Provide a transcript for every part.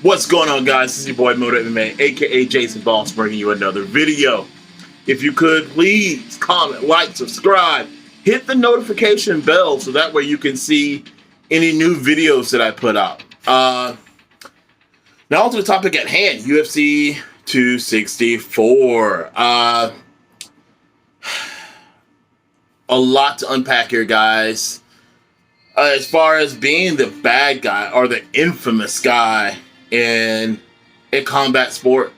What's going on, guys? This is your boy Moto MMA, aka Jason Boss, bringing you another video. If you could, please comment, like, subscribe, hit the notification bell so that way you can see any new videos that I put out. Now on to the topic at hand, UFC 264. A lot to unpack here, guys. As far as being the bad guy or the infamous guy in a combat sport,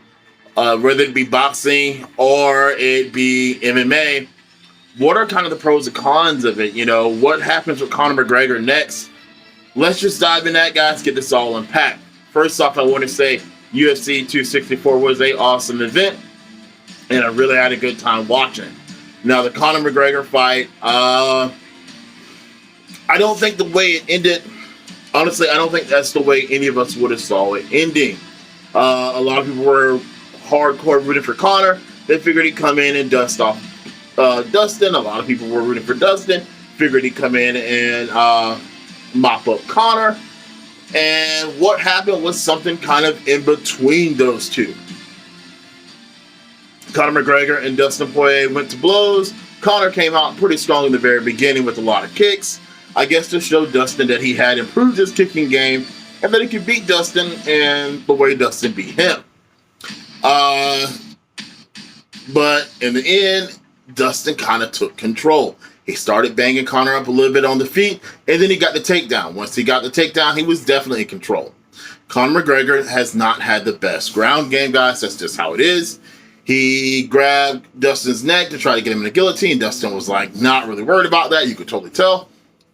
whether it be boxing or it be MMA, what are kind of the pros and cons of it? You know, what happens with Conor McGregor next? Let's just dive in that, guys, get this all unpacked. First off, I want to say UFC 264 was an awesome event, and I really had a good time watching it. Now, the Conor McGregor fight, I don't think the way it ended, honestly, I don't think that's the way any of us would have saw it ending. A lot of people were hardcore rooting for Conor. They figured he'd come in and dust off Dustin. A lot of people were rooting for Dustin. Figured he'd come in and mop up Conor. And what happened was something kind of in between those two. Conor McGregor and Dustin Poirier went to blows. Conor came out pretty strong in the very beginning with a lot of kicks. I guess to show Dustin that he had improved his kicking game and that he could beat Dustin and the way Dustin beat him. But in the end, Dustin kind of took control. He started banging Conor up a little bit on the feet, and then he got the takedown. Once he got the takedown, he was definitely in control. Conor McGregor has not had the best ground game, guys. That's just how it is. He grabbed Dustin's neck to try to get him in a guillotine. Dustin was like, not really worried about that. You could totally tell.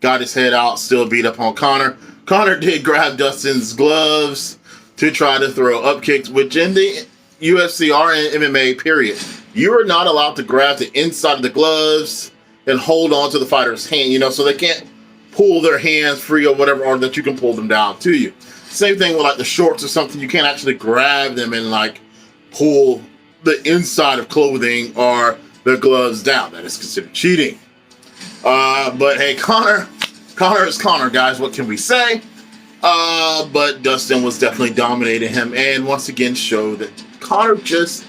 Got his head out, still beat up on Conor. Conor did grab Dustin's gloves to try to throw up kicks, which in the UFC or in MMA, period, you are not allowed to grab the inside of the gloves and hold on to the fighter's hand, you know, so they can't pull their hands free or whatever, or that you can pull them down to you. Same thing with like the shorts or something. You can't actually grab them and like pull the inside of clothing or the gloves down. That is considered cheating. But hey, Conor is Conor, guys. What can we say? But Dustin was definitely dominating him, and once again showed that Conor just,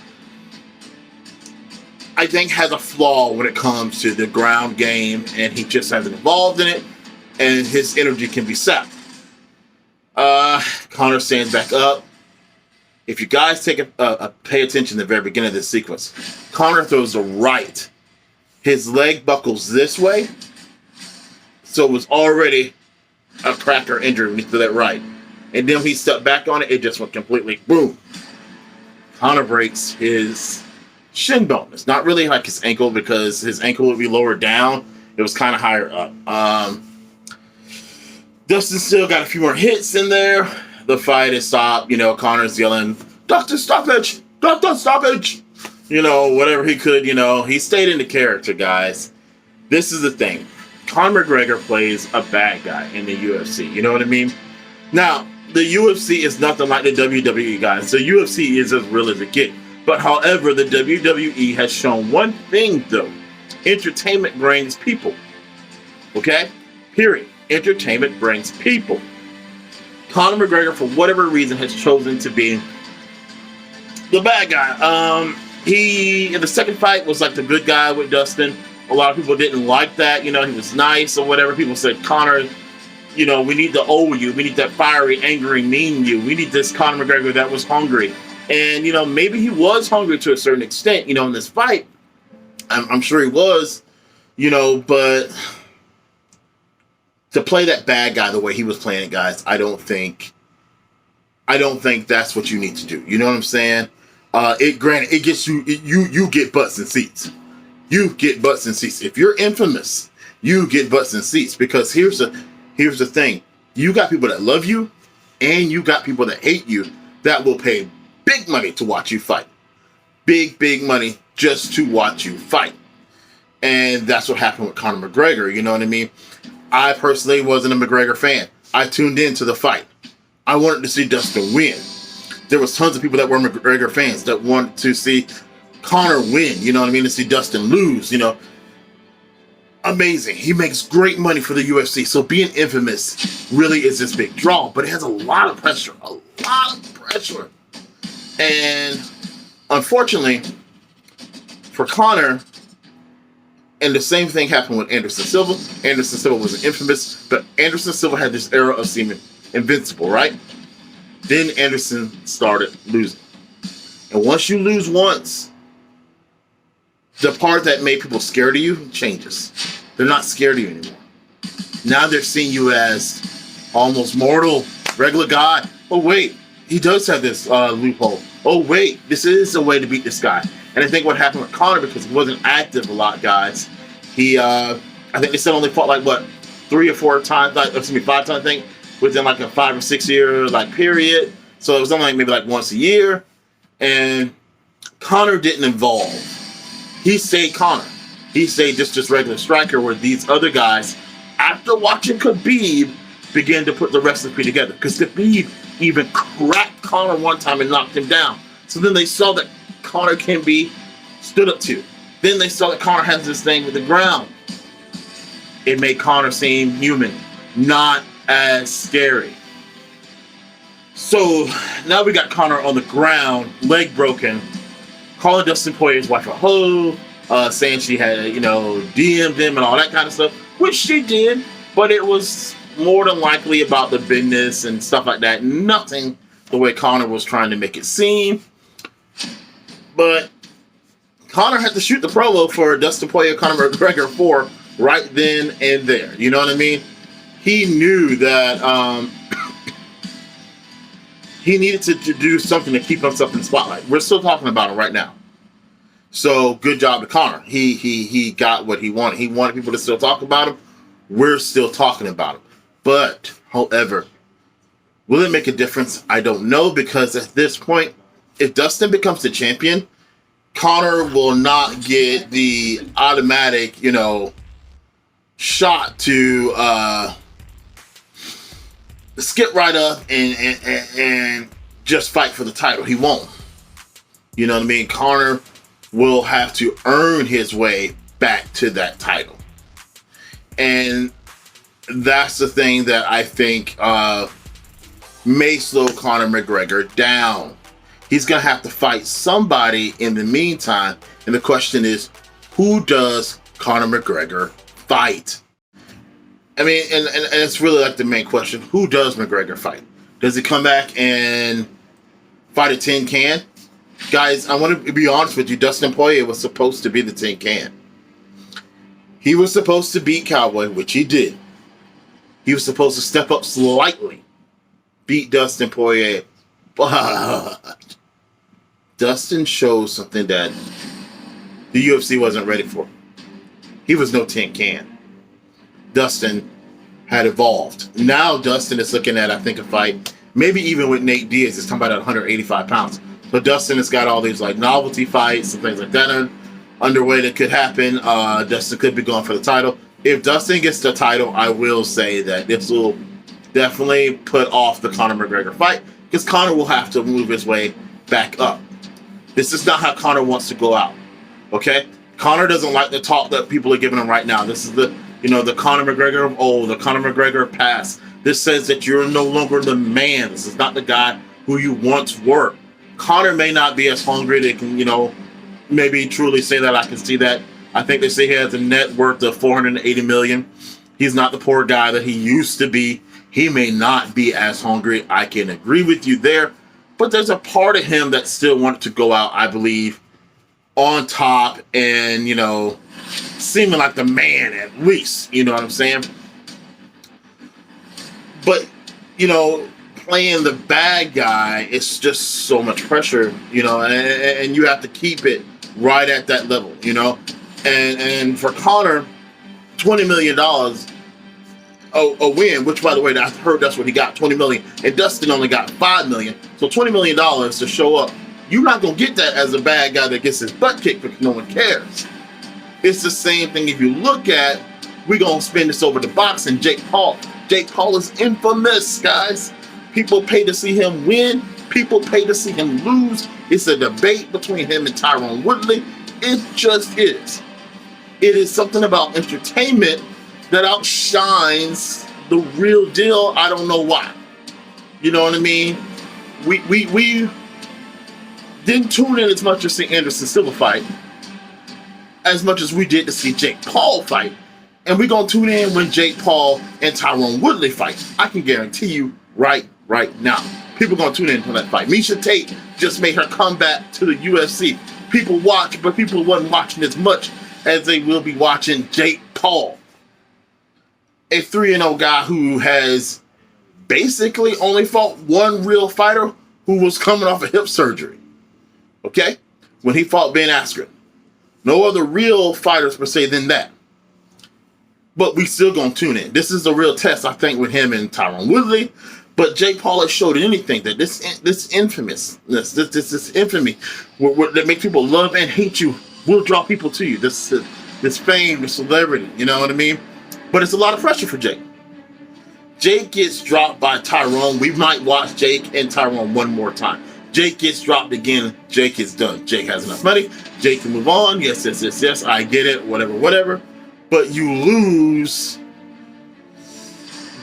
I think, has a flaw when it comes to the ground game, and he just hasn't evolved in it, and his energy can be sapped. Conor stands back up. If you guys take pay attention to the very beginning of this sequence, Conor throws a right. His leg buckles this way, so it was already a crack or injury when he threw that right. And then when he stepped back on it, it just went completely boom. Conor breaks his shin bone. It's not really like his ankle because his ankle would be lower down. It was kind of higher up. Dustin still got a few more hits in there. The fight is stopped. You know, Conor's yelling, "Doctor, stoppage! Doctor, stoppage!" You know, whatever he could, you know. He stayed into character, guys. This is the thing. Conor McGregor plays a bad guy in the UFC. You know what I mean? Now, the UFC is nothing like the WWE, guys. The UFC is as real as it gets. But however, the WWE has shown one thing, though. Entertainment brings people. Okay? Period. Entertainment brings people. Conor McGregor, for whatever reason, has chosen to be the bad guy. He, in the second fight, was like the good guy with Dustin. A lot of people didn't like that. You know, he was nice or whatever. People said, Conor, you know, we need the old you. We need that fiery, angry, mean you. We need this Conor McGregor that was hungry. And, you know, maybe he was hungry to a certain extent, you know, in this fight. I'm sure he was, you know, but to play that bad guy the way he was playing it, guys, I don't think that's what you need to do. You know what I'm saying? Granted, it gets you get butts and seats. You get butts and seats. If you're infamous, you get butts and seats. Because here's the thing. You got people that love you, and you got people that hate you that will pay big money to watch you fight. Big money just to watch you fight. And that's what happened with Conor McGregor. You know what I mean? I personally wasn't a McGregor fan. I tuned into the fight. I wanted to see Dustin win. There was tons of people that were McGregor fans that wanted to see Conor win, you know what I mean, to see Dustin lose, you know. Amazing. He makes great money for the UFC, so being infamous really is this big draw, but it has a lot of pressure. A lot of pressure. pressure. And unfortunately for Conor, and the same thing happened with Anderson Silva. Anderson Silva was infamous, but Anderson Silva had this era of seeming invincible, right? Then Anderson started losing. And once you lose once, the part that made people scared of you changes. They're not scared of you anymore. Now they're seeing you as almost mortal, regular guy. Oh, wait, he does have this loophole. Oh, wait, this is a way to beat this guy. And I think what happened with Conor, because he wasn't active a lot, guys, I think they said only fought like, what, 3 or 4 times, 5 times, I think, within like a 5 or 6 year like period. So it was only like maybe like once a year. And Conor didn't evolve. He stayed Conor. He stayed just regular striker, where these other guys, after watching Khabib, began to put the recipe together. Because Khabib even cracked Conor one time and knocked him down. So then they saw that Conor can be stood up to. Then they saw that Conor has this thing with the ground. It made Conor seem human, not as scary. So now we got Conor on the ground, leg broken, calling Dustin Poirier's wife a hoe, saying she had, DM'd him and all that kind of stuff, which she did, but it was more than likely about the business and stuff like that. Nothing the way Conor was trying to make it seem. But Conor had to shoot the promo for Dustin Poirier, Conor McGregor 4 right then and there. You know what I mean? He knew that he needed to do something to keep himself in the spotlight. We're still talking about him right now. So good job to Conor. He got what he wanted. He wanted people to still talk about him. We're still talking about him. But, however, will it make a difference? I don't know, because at this point, if Dustin becomes the champion, Conor will not get the automatic, shot to skip right up and just fight for the title. He won't. You know what I mean? Conor will have to earn his way back to that title. And that's the thing that I think may slow Conor McGregor down. He's going to have to fight somebody in the meantime. And the question is, who does Conor McGregor fight? I mean, and it's really like the main question. Who does McGregor fight? Does he come back and fight a tin can? Guys, I want to be honest with you. Dustin Poirier was supposed to be the tin can. He was supposed to beat Cowboy, which he did. He was supposed to step up slightly, beat Dustin Poirier. But Dustin showed something that the UFC wasn't ready for. He was no tin can. Dustin had evolved. Now Dustin is looking at, I think, a fight, maybe even with Nate Diaz. It's talking about at 185 pounds. But Dustin has got all these like novelty fights and things like that underway that could happen. Dustin could be going for the title. If Dustin gets the title, I will say that this will definitely put off the Conor McGregor fight, because Conor will have to move his way back up. This is not how Conor wants to go out. Okay? Conor doesn't like the talk that people are giving him right now. This is the Conor McGregor of old, the Conor McGregor of past. This says that you're no longer the man. This is not the guy who you once were. Conor may not be as hungry. They can, maybe truly say that. I can see that. I think they say he has a net worth of $480 million. He's not the poor guy that he used to be. He may not be as hungry. I can agree with you there. But there's a part of him that still wanted to go out, I believe, on top and, seeming like the man at least. You know what I'm saying? But, playing the bad guy, it's just so much pressure, and you have to keep it right at that level, And for Conor, $20 million, a win, which, by the way, I heard that's what he got, $20 million, and Dustin only got $5 million. So $20 million to show up. You're not going to get that as a bad guy that gets his butt kicked because no one cares. It's the same thing if you look at, we're going to spin this over to boxing, Jake Paul. Jake Paul is infamous, guys. People pay to see him win. People pay to see him lose. It's a debate between him and Tyron Woodley. It just is. It is something about entertainment that outshines the real deal. I don't know why. You know what I mean? we didn't tune in as much to see Anderson Silva fight as much as we did to see Jake Paul fight. And we're going to tune in when Jake Paul and Tyron Woodley fight. I can guarantee you right now. People are going to tune in for that fight. Miesha Tate just made her comeback to the UFC. People watch, but people wasn't watching as much as they will be watching Jake Paul. A 3-0 guy who has basically only fought one real fighter who was coming off of hip surgery. Okay? When he fought Ben Askren. No other real fighters per se than that. But we still gonna tune in. This is a real test, I think, with him and Tyron Woodley. But Jake Paul has showed anything that this infamy that makes people love and hate you will draw people to you. This fame, this celebrity, you know what I mean? But it's a lot of pressure for Jake. Jake gets dropped by Tyron. We might watch Jake and Tyron one more time. Jake gets dropped again. Jake is done. Jake has enough money. Jake can move on. Yes. I get it. Whatever. But you lose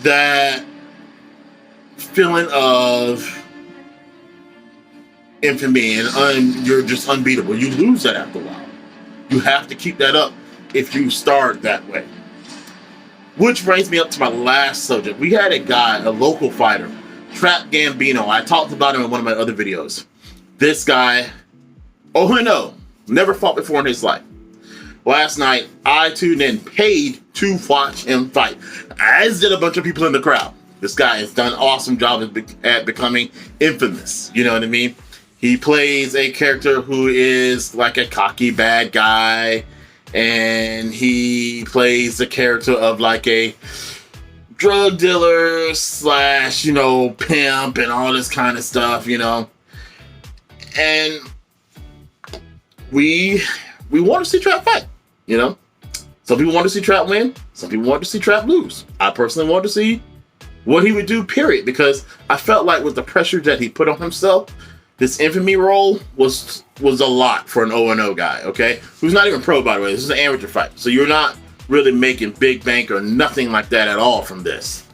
that feeling of infamy and you're just unbeatable. You lose that after a while. You have to keep that up if you start that way. Which brings me up to my last subject. We had a guy, a local fighter, Trap Gambino. I talked about him in one of my other videos. This guy, never fought before in his life. Last night, I tuned in, paid to watch him fight, as did a bunch of people in the crowd. This guy has done an awesome job at becoming infamous. You know what I mean? He plays a character who is like a cocky bad guy, and he plays the character of like a drug dealer slash, pimp and all this kind of stuff, And we want to see Trap fight. Some people want to see Trap win. Some people want to see Trap lose. I personally want to see what he would do, period. Because I felt like with the pressure that he put on himself, this infamy role was a lot for an 0-0 guy, okay? Who's not even pro, by the way. This is an amateur fight. So you're not really making big bank or nothing like that at all from this.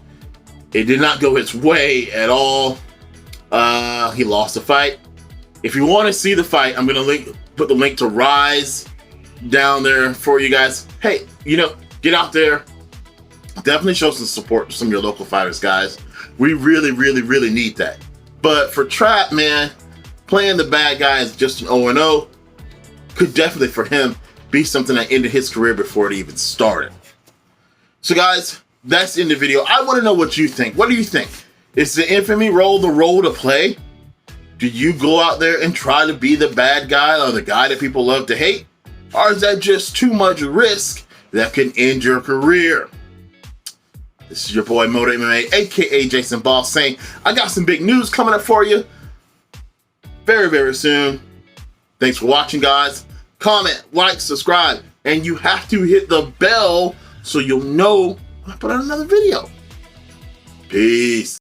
It did not go his way at all. He lost the fight. If you want to see the fight, I'm going to put the link to Rise down there for you guys. Hey, get out there. Definitely show some support to some of your local fighters, guys. We really need that. But for Trap, man, playing the bad guy as just an 0-0 could definitely, for him, be something that ended his career before it even started. So, guys, that's in the video. I want to know what you think. What do you think? Is the infamy role the role to play? Do you go out there and try to be the bad guy or the guy that people love to hate? Or is that just too much risk that can end your career? This is your boy Moto MMA, aka Jason Boss, saying I got some big news coming up for you very soon. Thanks for watching, guys. Comment, like, subscribe, and you have to hit the bell so you'll know when I put out another video. Peace.